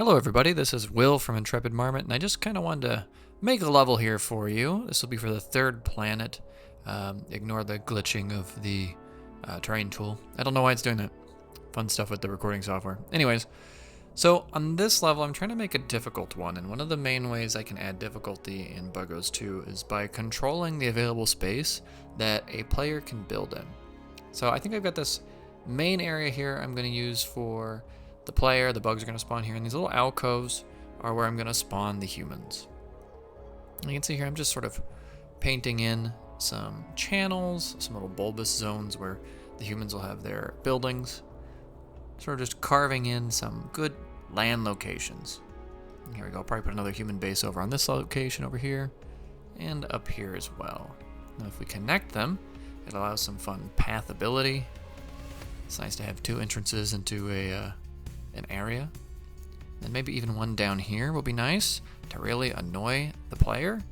Hello everybody, this is Will from Intrepid Marmot, and I just kind of wanted to make a level here for you. This will be for the third planet. Ignore the glitching of the terrain tool. I don't know why it's doing that. Fun stuff with the recording software. Anyways, so on this level I'm trying to make a difficult one, and one of the main ways I can add difficulty in Buggos 2 is by controlling the available space that a player can build in. So I think I've got this main area here I'm going to use for the player. The bugs are going to spawn here, and these little alcoves are where I'm going to spawn the humans. You can see here I'm just sort of painting in some channels, some little bulbous zones where the humans will have their buildings. Sort of just carving in some good land locations. And here we go. I'll probably put another human base over on this location over here and up here as well. And if we connect them, it allows some fun pathability. It's nice to have two entrances into an area. And maybe even one down here will be nice to really annoy the player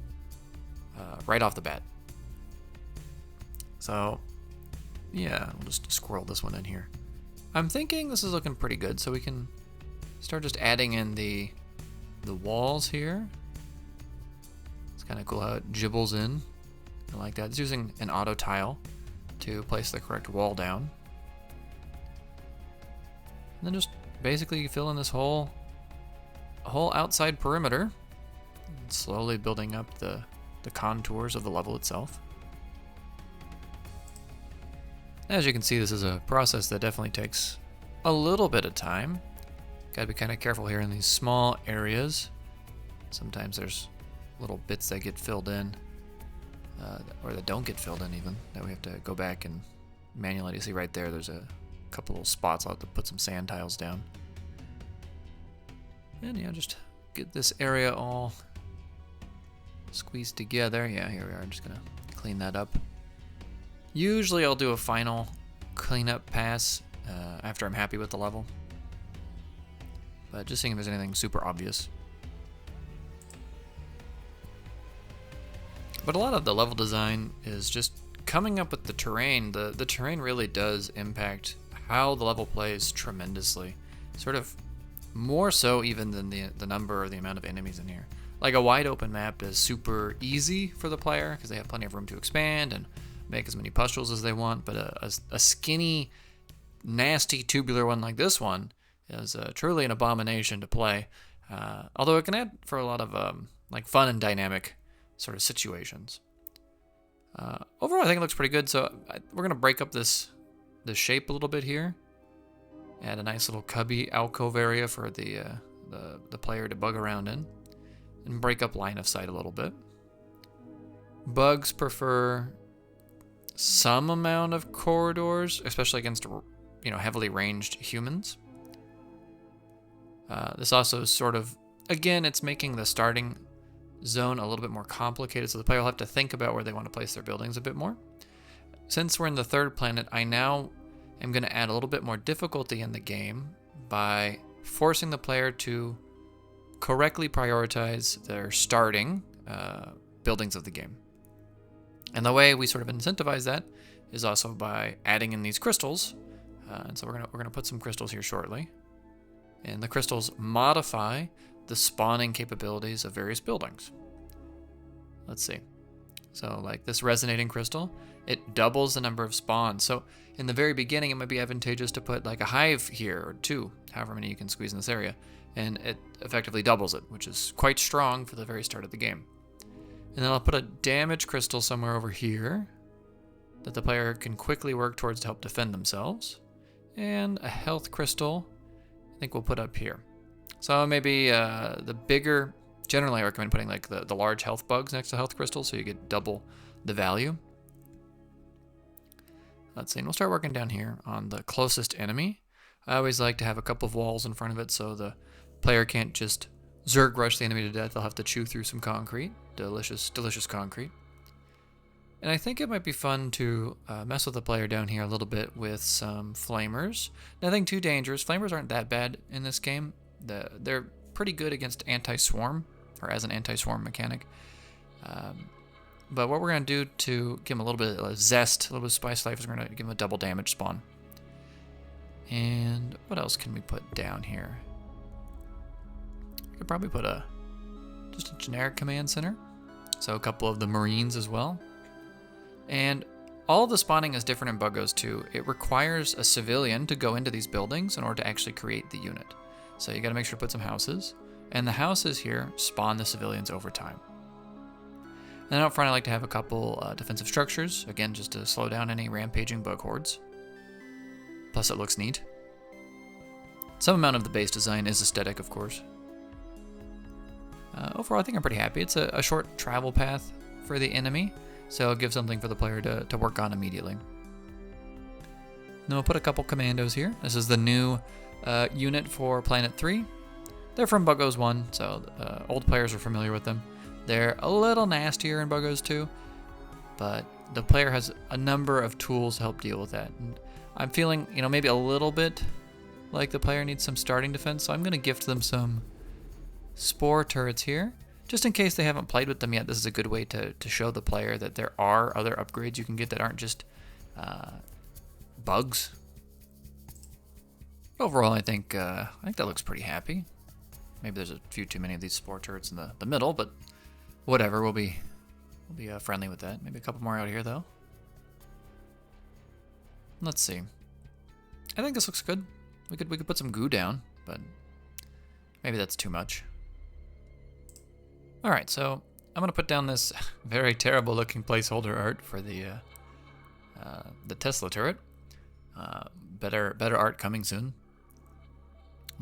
right off the bat. So yeah, we'll just squirrel this one in here. I'm thinking this is looking pretty good, so we can start just adding in the walls here. It's kind of cool how it gibbles in. I like that. It's using an auto tile to place the correct wall down. And then just basically fill in this whole outside perimeter, slowly building up the contours of the level itself. As you can see, this is a process that definitely takes a little bit of time. Gotta be kind of careful here in these small areas. Sometimes there's little bits that get filled in, or that don't get filled in even, that we have to go back and manually. You see right there, there's a couple little spots. I'll have to put some sand tiles down. And yeah, just get this area all squeezed together. Yeah, here we are. I'm just gonna clean that up. Usually I'll do a final cleanup pass after I'm happy with the level, but just seeing if there's anything super obvious. But a lot of the level design is just coming up with the terrain. The terrain really does impact how the level plays tremendously, sort of more so even than the number or the amount of enemies in here. Like a wide open map is super easy for the player because they have plenty of room to expand and make as many pustules as they want, but a skinny, nasty, tubular one like this one is truly an abomination to play, although it can add for a lot of like fun and dynamic sort of situations. Overall, I think it looks pretty good, so we're going to break up this shape a little bit here. Add a nice little cubby alcove area for the player to bug around in, and break up line of sight a little bit. Bugs prefer some amount of corridors, especially against heavily ranged humans. This also sort of, again, it's making the starting zone a little bit more complicated, so the player will have to think about where they want to place their buildings a bit more. Since we're in the third planet, I now am going to add a little bit more difficulty in the game by forcing the player to correctly prioritize their starting buildings of the game. And the way we sort of incentivize that is also by adding in these crystals. And so we're gonna put some crystals here shortly. And the crystals modify the spawning capabilities of various buildings. Let's see. So like this resonating crystal, it doubles the number of spawns. So in the very beginning, it might be advantageous to put like a hive here, or two, however many you can squeeze in this area, and it effectively doubles it, which is quite strong for the very start of the game. And then I'll put a damage crystal somewhere over here that the player can quickly work towards to help defend themselves. And a health crystal, I think we'll put up here. So maybe the bigger, generally I recommend putting like the large health bugs next to health crystals so you get double the value. Let's see, and we'll start working down here on the closest enemy. I always like to have a couple of walls in front of it so the player can't just Zerg rush the enemy to death. They'll have to chew through some concrete. Delicious, delicious concrete. And I think it might be fun to mess with the player down here a little bit with some flamers. Nothing too dangerous. Flamers aren't that bad in this game. They're pretty good against anti-swarm, or as an anti-swarm mechanic. But what we're going to do to give them a little bit of zest, a little bit of spice life, is we're going to give them a double damage spawn. And what else can we put down here? could probably put just a generic command center. So a couple of the Marines as well. And all of the spawning is different in Buggos too. It requires a civilian to go into these buildings in order to actually create the unit. So you gotta make sure to put some houses. And the houses here spawn the civilians over time. And then out front I like to have a couple defensive structures, again just to slow down any rampaging bug hordes. Plus it looks neat. Some amount of the base design is aesthetic, of course. Overall I think I'm pretty happy. It's a short travel path for the enemy, so it'll give something for the player to work on immediately. Then we'll put a couple commandos here. This is the new unit for Planet 3. They're from Buggos 1, so old players are familiar with them. They're a little nastier in Buggos 2, but the player has a number of tools to help deal with that. And I'm feeling, maybe a little bit like the player needs some starting defense, so I'm going to gift them some spore turrets here. Just in case they haven't played with them yet, this is a good way to show the player that there are other upgrades you can get that aren't just bugs. Overall, I think that looks pretty happy. Maybe there's a few too many of these spore turrets in the middle, but whatever. We'll be friendly with that. Maybe a couple more out here though. Let's see. I think this looks good. We could put some goo down, but maybe that's too much. All right, so I'm gonna put down this very terrible looking placeholder art for the Tesla turret. Better art coming soon.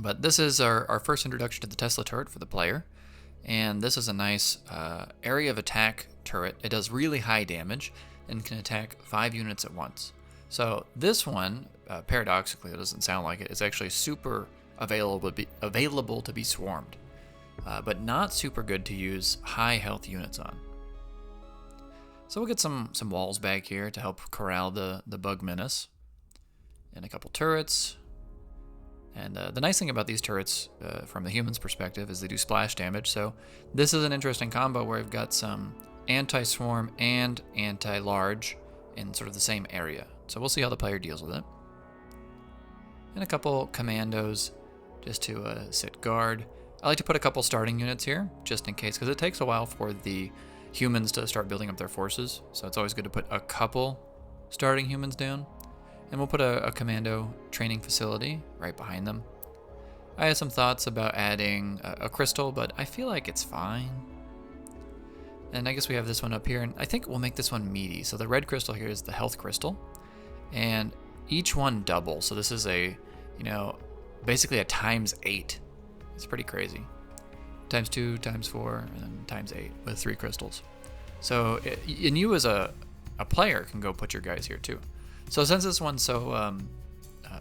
But this is our first introduction to the Tesla turret for the player. And this is a nice area of attack turret. It does really high damage and can attack 5 units at once. So this one, paradoxically, it doesn't sound like it, it's actually super available to be swarmed. But not super good to use high health units on. So we'll get some walls back here to help corral the bug menace. And a couple turrets. And the nice thing about these turrets, from the human's perspective, is they do splash damage. So this is an interesting combo where we've got some anti-swarm and anti-large in sort of the same area. So we'll see how the player deals with it. And a couple commandos just to sit guard. I like to put a couple starting units here, just in case, because it takes a while for the humans to start building up their forces. So it's always good to put a couple starting humans down. And we'll put a commando training facility right behind them. I have some thoughts about adding a crystal, but I feel like it's fine. And I guess we have this one up here, and I think we'll make this one meaty. So the red crystal here is the health crystal, and each one doubles. So this is basically a ×8. It's pretty crazy. ×2, ×4, and then ×8 with 3 crystals. So, and you as a player can go put your guys here too. So since this one's so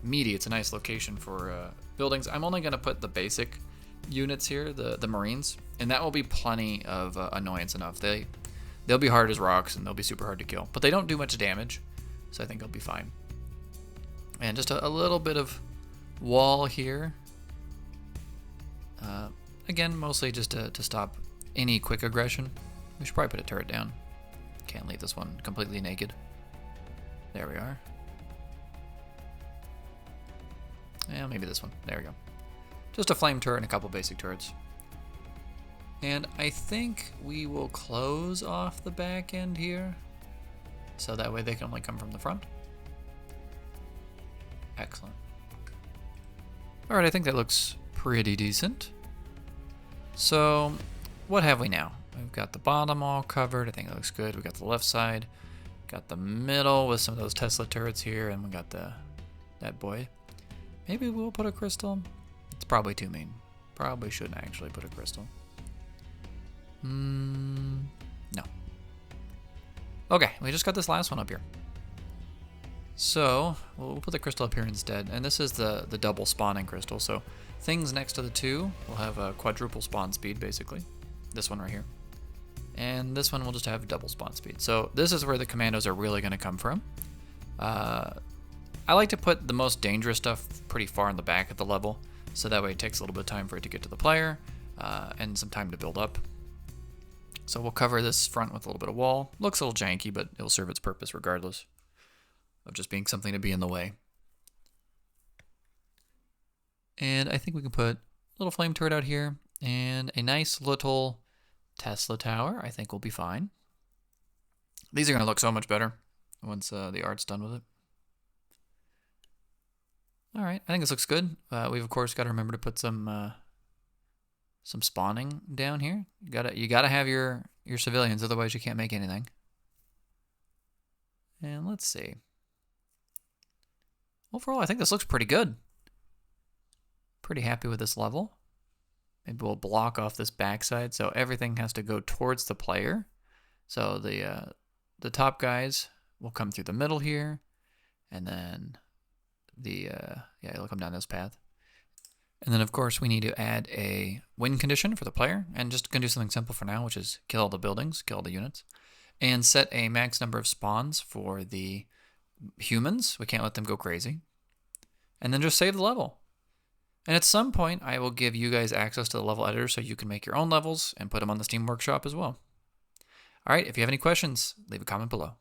meaty, it's a nice location for buildings. I'm only going to put the basic units here, the Marines, and that will be plenty of annoyance enough. They'll be hard as rocks, and they'll be super hard to kill. But they don't do much damage, so I think they'll be fine. And just a little bit of wall here. Again, mostly just to stop any quick aggression. We should probably put a turret down. Can't leave this one completely naked. There we are. Yeah, maybe this one. There we go. Just a flame turret and a couple basic turrets. And I think we will close off the back end here, so that way they can only come from the front. Excellent. Alright, I think that looks pretty decent. So, what have we now? We've got the bottom all covered. I think it looks good. We've got the left side. Got the middle with some of those Tesla turrets here, and we got that boy. Maybe we'll put a crystal. It's probably too mean. Probably shouldn't actually put a crystal. No. Okay, we just got this last one up here. So we'll put the crystal up here instead, and this is the double spawning crystal. So things next to the 2 will have a quadruple spawn speed, basically. This one right here. And this one will just have double spawn speed. So this is where the commandos are really going to come from. I like to put the most dangerous stuff pretty far in the back of the level, so that way it takes a little bit of time for it to get to the player, and some time to build up. So we'll cover this front with a little bit of wall. Looks a little janky, but it'll serve its purpose regardless of just being something to be in the way. And I think we can put a little flame turret out here. And a nice little Tesla tower, I think will be fine. These are going to look so much better once the art's done with it. All right, I think this looks good. We've of course got to remember to put some spawning down here. You gotta have your civilians, otherwise you can't make anything. And let's see. Overall, I think this looks pretty good. Pretty happy with this level. Maybe we'll block off this backside so everything has to go towards the player. So the top guys will come through the middle here, and then it'll come down this path. And then of course we need to add a win condition for the player, and just gonna do something simple for now, which is kill all the buildings, kill all the units, and set a max number of spawns for the humans. We can't let them go crazy. And then just save the level. And at some point, I will give you guys access to the level editor so you can make your own levels and put them on the Steam Workshop as well. All right, if you have any questions, leave a comment below.